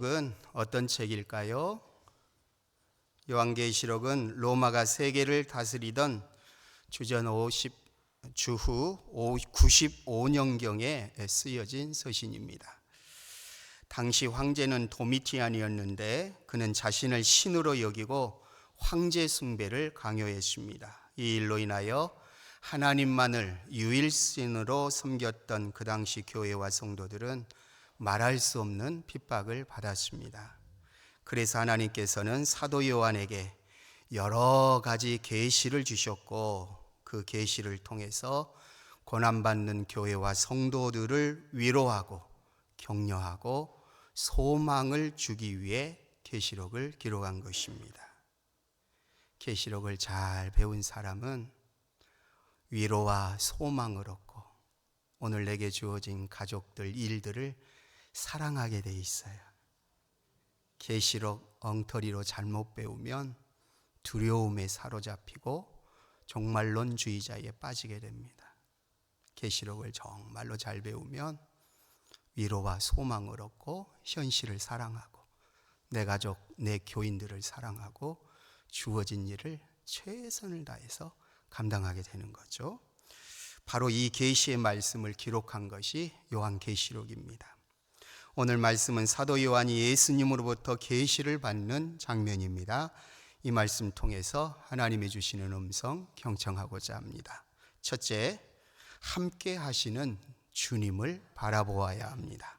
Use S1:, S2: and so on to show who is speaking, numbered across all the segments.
S1: 은 어떤 책일까요? 요한계시록은 로마가 세계를 다스리던 주전 주후 95년경에 쓰여진 서신입니다. 당시 황제는 도미티안이었는데 그는 자신을 신으로 여기고 황제 숭배를 강요했습니다. 이 일로 인하여 하나님만을 유일신으로 섬겼던 그 당시 교회와 성도들은 말할 수 없는 핍박을 받았습니다. 그래서 하나님께서는 사도 요한에게 여러 가지 계시를 주셨고 그 계시를 통해서 고난받는 교회와 성도들을 위로하고 격려하고 소망을 주기 위해 계시록을 기록한 것입니다. 계시록을 잘 배운 사람은 위로와 소망을 얻고 오늘 내게 주어진 가족들, 일들을 사랑하게 돼 있어요. 계시록 엉터리로 잘못 배우면 두려움에 사로잡히고 종말론주의자에 빠지게 됩니다. 계시록을 정말로 잘 배우면 위로와 소망을 얻고 현실을 사랑하고 내 가족, 내 교인들을 사랑하고 주어진 일을 최선을 다해서 감당하게 되는 거죠. 바로 이 계시의 말씀을 기록한 것이 요한계시록입니다. 오늘 말씀은 사도 요한이 예수님으로부터 계시를 받는 장면입니다. 이 말씀 통해서 하나님이 주시는 음성 경청하고자 합니다. 첫째, 함께 하시는 주님을 바라보아야 합니다.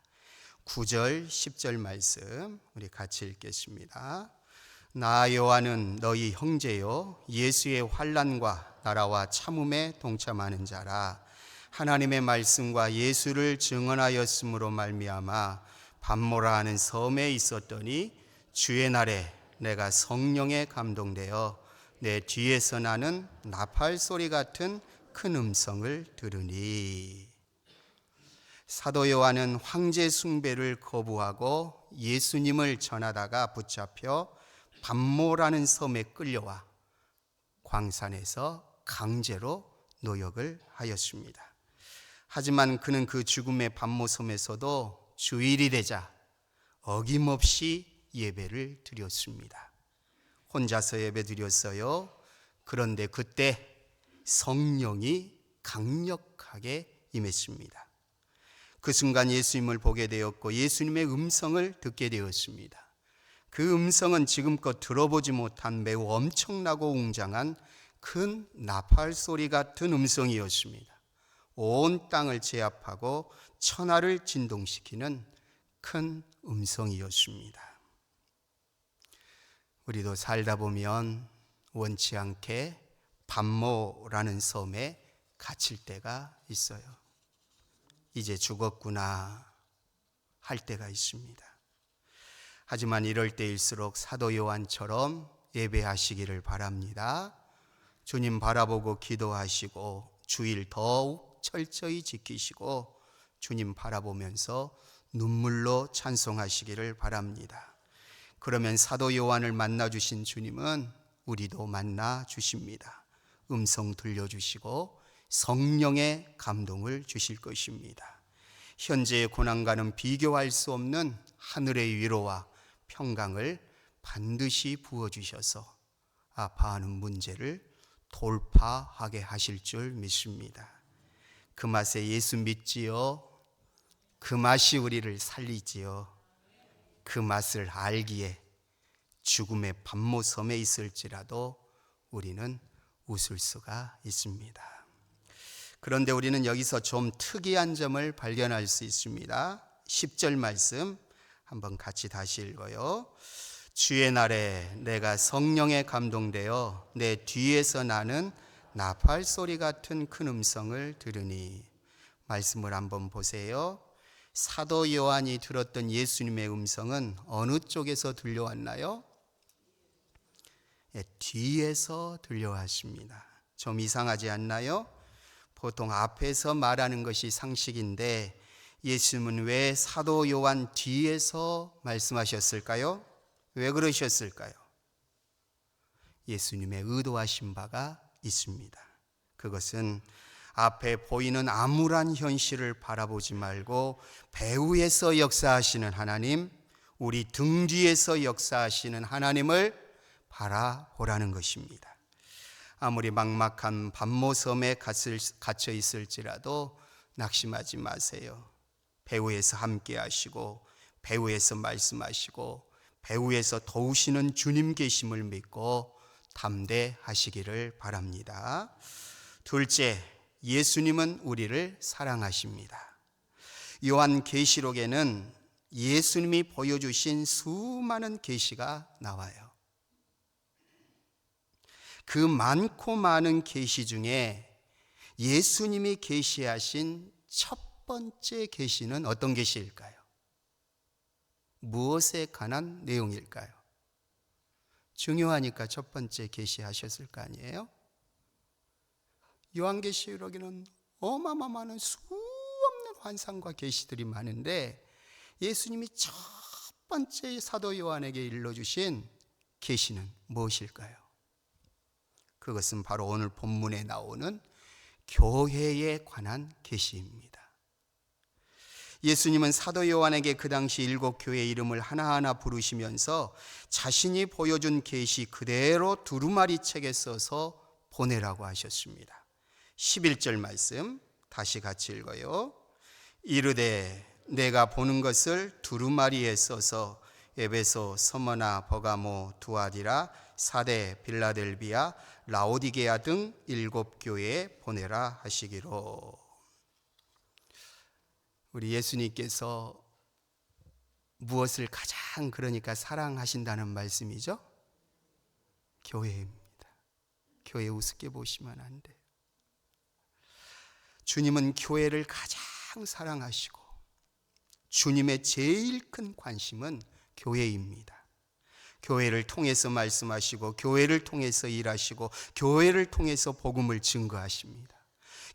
S1: 9절, 10절 말씀 우리 같이 읽겠습니다. 나 요한은 너희 형제요 예수의 환난과 나라와 참음에 동참하는 자라. 하나님의 말씀과 예수를 증언하였으므로 말미암아 반모라 하는 섬에 있었더니 주의 날에 내가 성령에 감동되어 내 뒤에서 나는 나팔 소리 같은 큰 음성을 들으니. 사도 요한은 황제 숭배를 거부하고 예수님을 전하다가 붙잡혀 반모라는 섬에 끌려와 광산에서 강제로 노역을 하였습니다. 하지만 그는 그 죽음의 반모섬에서도 주일이 되자 어김없이 예배를 드렸습니다. 혼자서 예배 드렸어요. 그런데 그때 성령이 강력하게 임했습니다. 그 순간 예수님을 보게 되었고 예수님의 음성을 듣게 되었습니다. 그 음성은 지금껏 들어보지 못한 매우 엄청나고 웅장한 큰 나팔 소리 같은 음성이었습니다. 온 땅을 제압하고 천하를 진동시키는 큰 음성이었습니다. 우리도 살다 보면 원치 않게 반모라는 섬에 갇힐 때가 있어요. 이제 죽었구나 할 때가 있습니다. 하지만 이럴 때일수록 사도 요한처럼 예배하시기를 바랍니다. 주님 바라보고 기도하시고 주일 더욱 철저히 지키시고 주님 바라보면서 눈물로 찬송하시기를 바랍니다. 그러면 사도 요한을 만나주신 주님은 우리도 만나주십니다. 음성 들려주시고 성령의 감동을 주실 것입니다. 현재의 고난과는 비교할 수 없는 하늘의 위로와 평강을 반드시 부어주셔서 아파하는 문제를 돌파하게 하실 줄 믿습니다. 그 맛에 예수 믿지요. 그 맛이 우리를 살리지요. 그 맛을 알기에 죽음의 반모섬에 있을지라도 우리는 웃을 수가 있습니다. 그런데 우리는 여기서 좀 특이한 점을 발견할 수 있습니다. 10절 말씀 한번 같이 다시 읽어요. 주의 날에 내가 성령에 감동되어 내 뒤에서 나는 나팔 소리 같은 큰 음성을 들으니. 말씀을 한번 보세요. 사도 요한이 들었던 예수님의 음성은 어느 쪽에서 들려왔나요? 뒤에서 들려왔습니다. 좀 이상하지 않나요? 보통 앞에서 말하는 것이 상식인데 예수님은 왜 사도 요한 뒤에서 말씀하셨을까요? 왜 그러셨을까요? 예수님의 의도하신 바가 있습니다. 그것은 앞에 보이는 암울한 현실을 바라보지 말고 배후에서 역사하시는 하나님, 우리 등 뒤에서 역사하시는 하나님을 바라보라는 것입니다. 아무리 막막한 밤모섬에 갇혀 있을지라도 낙심하지 마세요. 배후에서 함께 하시고 배후에서 말씀하시고 배후에서 도우시는 주님 계심을 믿고 담대하시기를 바랍니다. 둘째, 예수님은 우리를 사랑하십니다. 요한계시록에는 예수님이 보여주신 수많은 계시가 나와요. 그 많고 많은 계시 중에 예수님이 계시하신 첫 번째 계시는 어떤 계시일까요? 무엇에 관한 내용일까요? 중요하니까 첫 번째 계시하셨을 거 아니에요? 요한계시록에는 어마어마한 수없는 환상과 계시들이 많은데 예수님이 첫 번째 사도 요한에게 일러주신 계시는 무엇일까요? 그것은 바로 오늘 본문에 나오는 교회에 관한 계시입니다. 예수님은 사도 요한에게 그 당시 7교회 이름을 하나하나 부르시면서 자신이 보여준 계시 그대로 두루마리 책에 써서 보내라고 하셨습니다. 11절 말씀 다시 같이 읽어요. 이르되 내가 보는 것을 두루마리에 써서 에베소, 서머나, 버가모, 두아디라, 사데, 빌라델비아, 라오디게아 등 7교회에 보내라 하시기로. 우리 예수님께서 무엇을 가장 그러니까 사랑하신다는 말씀이죠? 교회입니다. 교회 우습게 보시면 안 돼요. 주님은 교회를 가장 사랑하시고 주님의 제일 큰 관심은 교회입니다. 교회를 통해서 말씀하시고 교회를 통해서 일하시고 교회를 통해서 복음을 증거하십니다.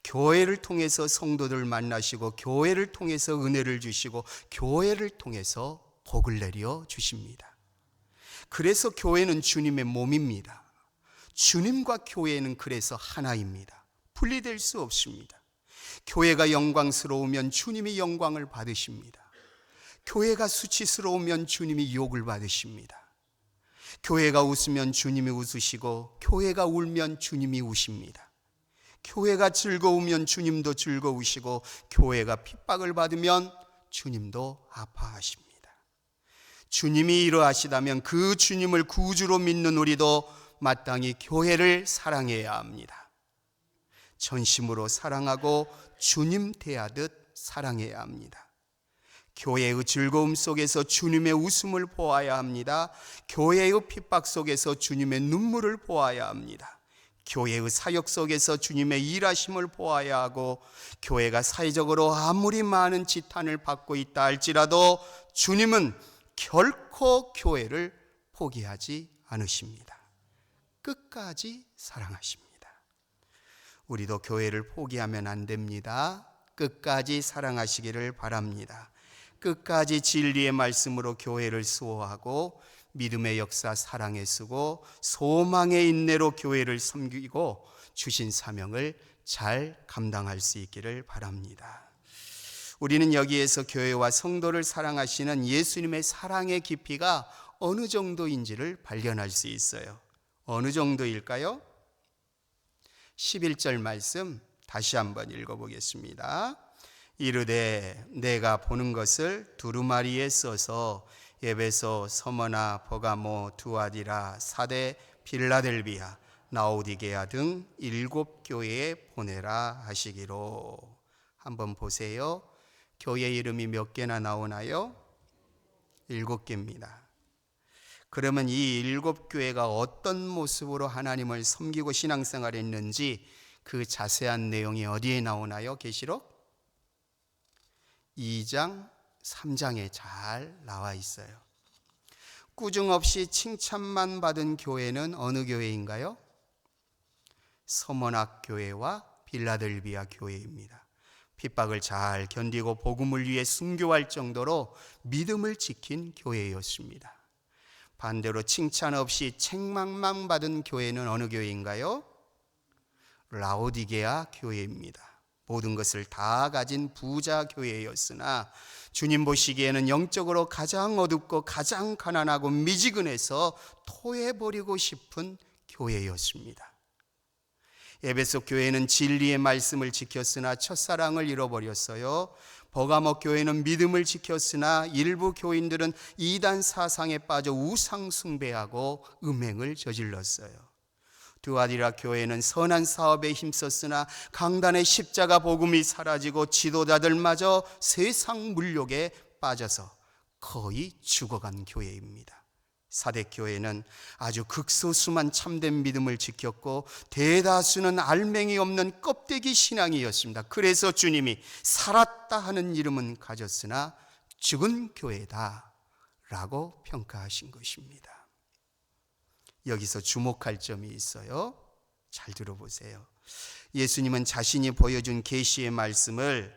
S1: 교회를 통해서 성도들 만나시고 교회를 통해서 은혜를 주시고 교회를 통해서 복을 내려 주십니다. 그래서 교회는 주님의 몸입니다. 주님과 교회는 그래서 하나입니다. 분리될 수 없습니다. 교회가 영광스러우면 주님이 영광을 받으십니다. 교회가 수치스러우면 주님이 욕을 받으십니다. 교회가 웃으면 주님이 웃으시고 교회가 울면 주님이 우십니다. 교회가 즐거우면 주님도 즐거우시고 교회가 핍박을 받으면 주님도 아파하십니다. 주님이 이러하시다면 그 주님을 구주로 믿는 우리도 마땅히 교회를 사랑해야 합니다. 전심으로 사랑하고 주님 대하듯 사랑해야 합니다. 교회의 즐거움 속에서 주님의 웃음을 보아야 합니다. 교회의 핍박 속에서 주님의 눈물을 보아야 합니다. 교회의 사역 속에서 주님의 일하심을 보아야 하고 교회가 사회적으로 아무리 많은 지탄을 받고 있다 할지라도 주님은 결코 교회를 포기하지 않으십니다. 끝까지 사랑하십니다. 우리도 교회를 포기하면 안 됩니다. 끝까지 사랑하시기를 바랍니다. 끝까지 진리의 말씀으로 교회를 수호하고 믿음의 역사 사랑에 쓰고 소망의 인내로 교회를 섬기고 주신 사명을 잘 감당할 수 있기를 바랍니다. 우리는 여기에서 교회와 성도를 사랑하시는 예수님의 사랑의 깊이가 어느 정도인지를 발견할 수 있어요. 어느 정도일까요? 11절 말씀 다시 한번 읽어보겠습니다. 이르되 내가 보는 것을 두루마리에 써서 에베소, 서머나, 버가모, 두아디라, 사데, 빌라델비아, 라오디게아 등 7교회에 보내라 하시기로. 한번 보세요. 교회 이름이 몇 개나 나오나요? 7개입니다. 그러면 이 7교회가 어떤 모습으로 하나님을 섬기고 신앙생활을 했는지 그 자세한 내용이 어디에 나오나요? 계시록 2장, 3장에 잘 나와 있어요. 꾸중 없이 칭찬만 받은 교회는 어느 교회인가요? 서머나 교회와 빌라델비아 교회입니다. 핍박을 잘 견디고 복음을 위해 순교할 정도로 믿음을 지킨 교회였습니다. 반대로 칭찬 없이 책망만 받은 교회는 어느 교회인가요? 라오디게아 교회입니다. 모든 것을 다 가진 부자 교회였으나 주님 보시기에는 영적으로 가장 어둡고 가장 가난하고 미지근해서 토해버리고 싶은 교회였습니다. 에베소 교회는 진리의 말씀을 지켰으나 첫사랑을 잃어버렸어요. 버가모 교회는 믿음을 지켰으나 일부 교인들은 이단 사상에 빠져 우상 숭배하고 음행을 저질렀어요. 두아디라 교회는 선한 사업에 힘썼으나 강단의 십자가 복음이 사라지고 지도자들마저 세상 물욕에 빠져서 거의 죽어간 교회입니다. 사대교회는 아주 극소수만 참된 믿음을 지켰고 대다수는 알맹이 없는 껍데기 신앙이었습니다. 그래서 주님이 살았다 하는 이름은 가졌으나 죽은 교회다 라고 평가하신 것입니다. 여기서 주목할 점이 있어요. 잘 들어보세요. 예수님은 자신이 보여준 계시의 말씀을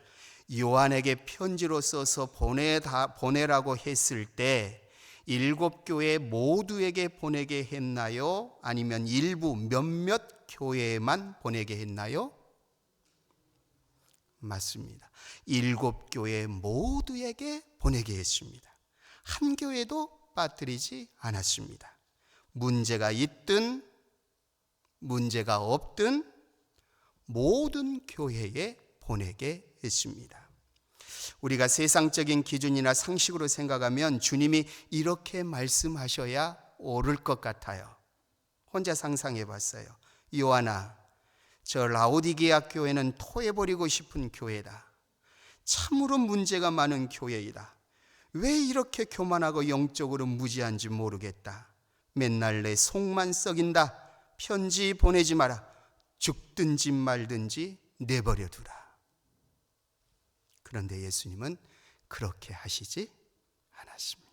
S1: 요한에게 편지로 써서 보내라고 했을 때 7교회 모두에게 보내게 했나요? 아니면 일부 몇몇 교회에만 보내게 했나요? 맞습니다. 7교회 모두에게 보내게 했습니다. 한 교회도 빠뜨리지 않았습니다. 문제가 있든 문제가 없든 모든 교회에 보내게 했습니다. 우리가 세상적인 기준이나 상식으로 생각하면 주님이 이렇게 말씀하셔야 옳을 것 같아요. 혼자 상상해 봤어요. 요한아, 저 라오디게아 교회는 토해버리고 싶은 교회다. 참으로 문제가 많은 교회이다. 왜 이렇게 교만하고 영적으로 무지한지 모르겠다. 맨날 내 속만 썩인다. 편지 보내지 마라. 죽든지 말든지 내버려 두라. 그런데 예수님은 그렇게 하시지 않았습니다.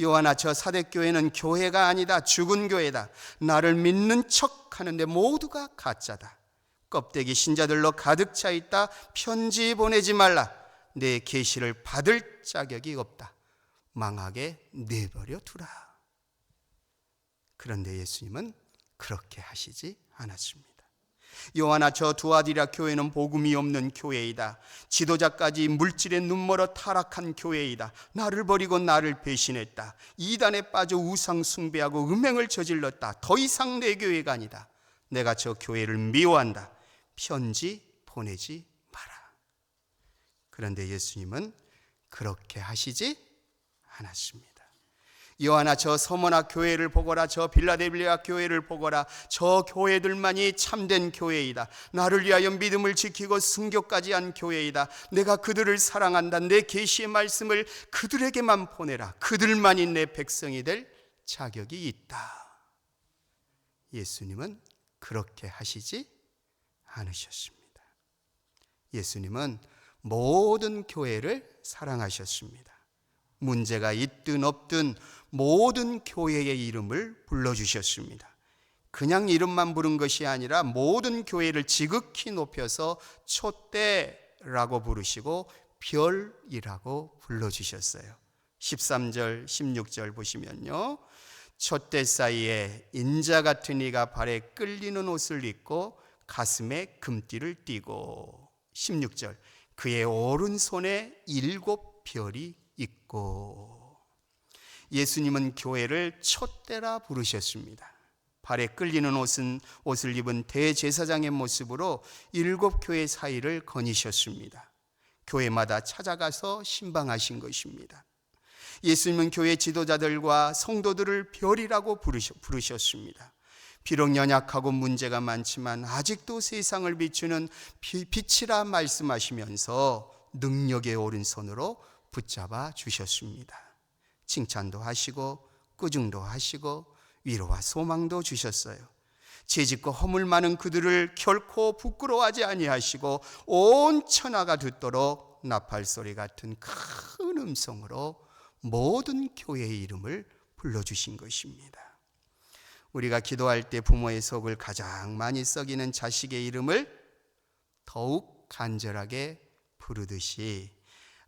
S1: 요한아, 저 사대교회는 교회가 아니다. 죽은 교회다. 나를 믿는 척 하는데 모두가 가짜다. 껍데기 신자들로 가득 차 있다. 편지 보내지 말라. 내 계시를 받을 자격이 없다. 망하게 내버려 두라. 그런데 예수님은 그렇게 하시지 않았습니다. 요한아, 저 두아디라 교회는 복음이 없는 교회이다. 지도자까지 물질에 눈멀어 타락한 교회이다. 나를 버리고 나를 배신했다. 이단에 빠져 우상 숭배하고 음행을 저질렀다. 더 이상 내 교회가 아니다. 내가 저 교회를 미워한다. 편지 보내지 마라. 그런데 예수님은 그렇게 하시지 않았습니다. 요한아, 저 서머나 교회를 보거라. 저 빌라델비아 교회를 보거라. 저 교회들만이 참된 교회이다. 나를 위하여 믿음을 지키고 순교까지 한 교회이다. 내가 그들을 사랑한다. 내 계시의 말씀을 그들에게만 보내라. 그들만이 내 백성이 될 자격이 있다. 예수님은 그렇게 하시지 않으셨습니다. 예수님은 모든 교회를 사랑하셨습니다. 문제가 있든 없든 모든 교회의 이름을 불러주셨습니다. 그냥 이름만 부른 것이 아니라 모든 교회를 지극히 높여서 촛대라고 부르시고 별이라고 불러주셨어요. 13절 16절 보시면요, 촛대 사이에 인자 같은 이가 발에 끌리는 옷을 입고 가슴에 금띠를 띠고, 16절 그의 오른손에 7별이 있고. 예수님은 교회를 촛대라 부르셨습니다. 발에 끌리는 옷을 입은 대제사장의 모습으로 7교회 사이를 거니셨습니다. 교회마다 찾아가서 신방하신 것입니다. 예수님은 교회 지도자들과 성도들을 별이라고 부르셨습니다. 비록 연약하고 문제가 많지만 아직도 세상을 비추는 빛이라 말씀하시면서 능력의 오른손으로 붙잡아 주셨습니다. 칭찬도 하시고 꾸중도 하시고 위로와 소망도 주셨어요. 죄짓고 허물 많은 그들을 결코 부끄러워하지 아니하시고 온 천하가 듣도록 나팔소리 같은 큰 음성으로 모든 교회의 이름을 불러주신 것입니다. 우리가 기도할 때 부모의 속을 가장 많이 썩이는 자식의 이름을 더욱 간절하게 부르듯이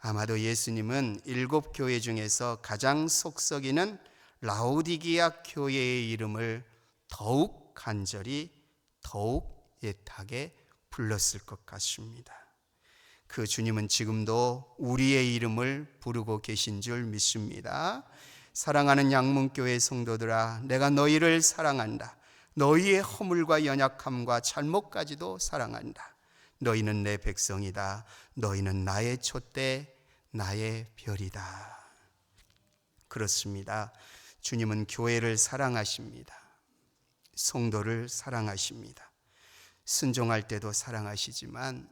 S1: 아마도 예수님은 7교회 중에서 가장 속 썩이는 라오디게아 교회의 이름을 더욱 간절히 더욱 애타게 불렀을 것 같습니다. 그 주님은 지금도 우리의 이름을 부르고 계신 줄 믿습니다. 사랑하는 양문교회 성도들아, 내가 너희를 사랑한다. 너희의 허물과 연약함과 잘못까지도 사랑한다. 너희는 내 백성이다. 너희는 나의 촛대, 나의 별이다. 그렇습니다. 주님은 교회를 사랑하십니다. 성도를 사랑하십니다. 순종할 때도 사랑하시지만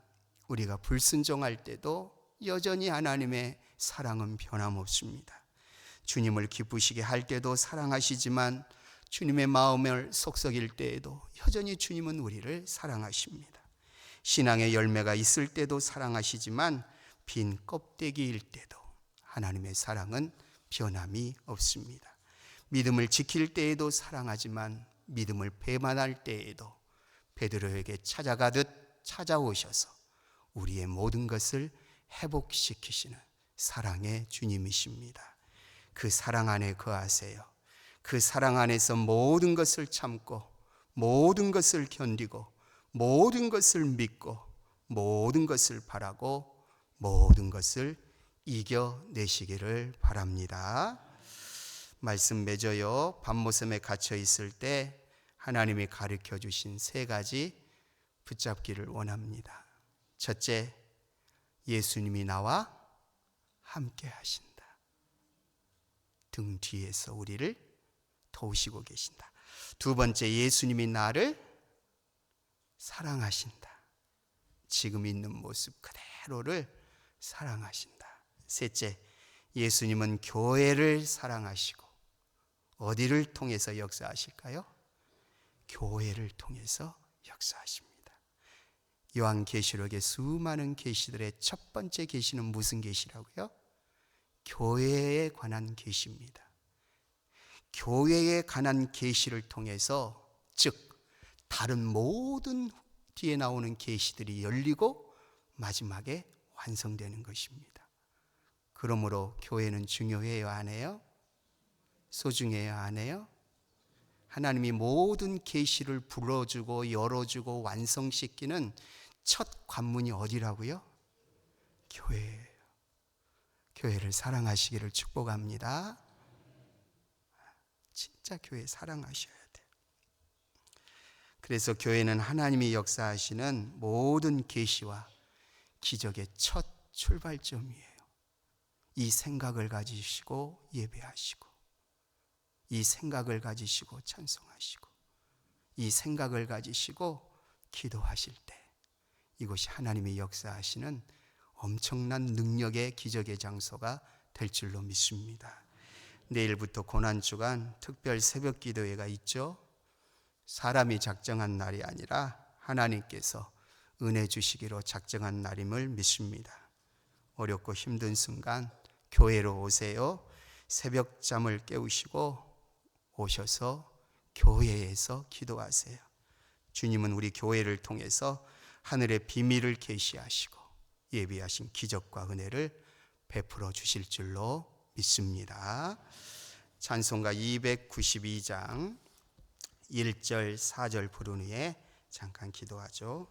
S1: 우리가 불순종할 때도 여전히 하나님의 사랑은 변함없습니다. 주님을 기쁘시게 할 때도 사랑하시지만 주님의 마음을 속썩일 때에도 여전히 주님은 우리를 사랑하십니다. 신앙의 열매가 있을 때도 사랑하시지만 빈 껍데기일 때도 하나님의 사랑은 변함이 없습니다. 믿음을 지킬 때에도 사랑하지만 믿음을 배반할 때에도 베드로에게 찾아가듯 찾아오셔서 우리의 모든 것을 회복시키시는 사랑의 주님이십니다. 그 사랑 안에 거하세요. 그 사랑 안에서 모든 것을 참고 모든 것을 견디고 모든 것을 믿고 모든 것을 바라고 모든 것을 이겨내시기를 바랍니다. 말씀 맺어요. 밤모섬에 갇혀 있을 때 하나님이 가르쳐 주신 3가지 붙잡기를 원합니다. 첫째, 예수님이 나와 함께 하신다. 등 뒤에서 우리를 도우시고 계신다. 두 번째, 예수님이 나를 사랑하신다. 지금 있는 모습 그대로를 사랑하신다. 셋째, 예수님은 교회를 사랑하시고 어디를 통해서 역사하실까요? 교회를 통해서 역사하십니다. 요한계시록의 수많은 계시들의 첫 번째 계시는 무슨 계시라고요? 교회에 관한 계시입니다. 교회에 관한 계시를 통해서, 즉 다른 모든 뒤에 나오는 계시들이 열리고 마지막에 완성되는 것입니다. 그러므로 교회는 중요해요, 안 해요? 소중해요, 안 해요? 하나님이 모든 계시를 불어주고 열어주고 완성시키는 첫 관문이 어디라고요? 교회예요. 교회를 사랑하시기를 축복합니다. 진짜 교회 사랑하셔야 돼요. 그래서 교회는 하나님이 역사하시는 모든 계시와 기적의 첫 출발점이에요. 이 생각을 가지시고 예배하시고, 이 생각을 가지시고 찬송하시고, 이 생각을 가지시고 기도하실 때 이것이 하나님이 역사하시는 엄청난 능력의 기적의 장소가 될 줄로 믿습니다. 내일부터 고난주간 특별 새벽 기도회가 있죠. 사람이 작정한 날이 아니라 하나님께서 은혜 주시기로 작정한 날임을 믿습니다. 어렵고 힘든 순간 교회로 오세요. 새벽잠을 깨우시고 오셔서 교회에서 기도하세요. 주님은 우리 교회를 통해서 하늘의 비밀을 계시하시고 예비하신 기적과 은혜를 베풀어 주실 줄로 믿습니다. 찬송가 292장 1절 4절 부른 후에 잠깐 기도하죠.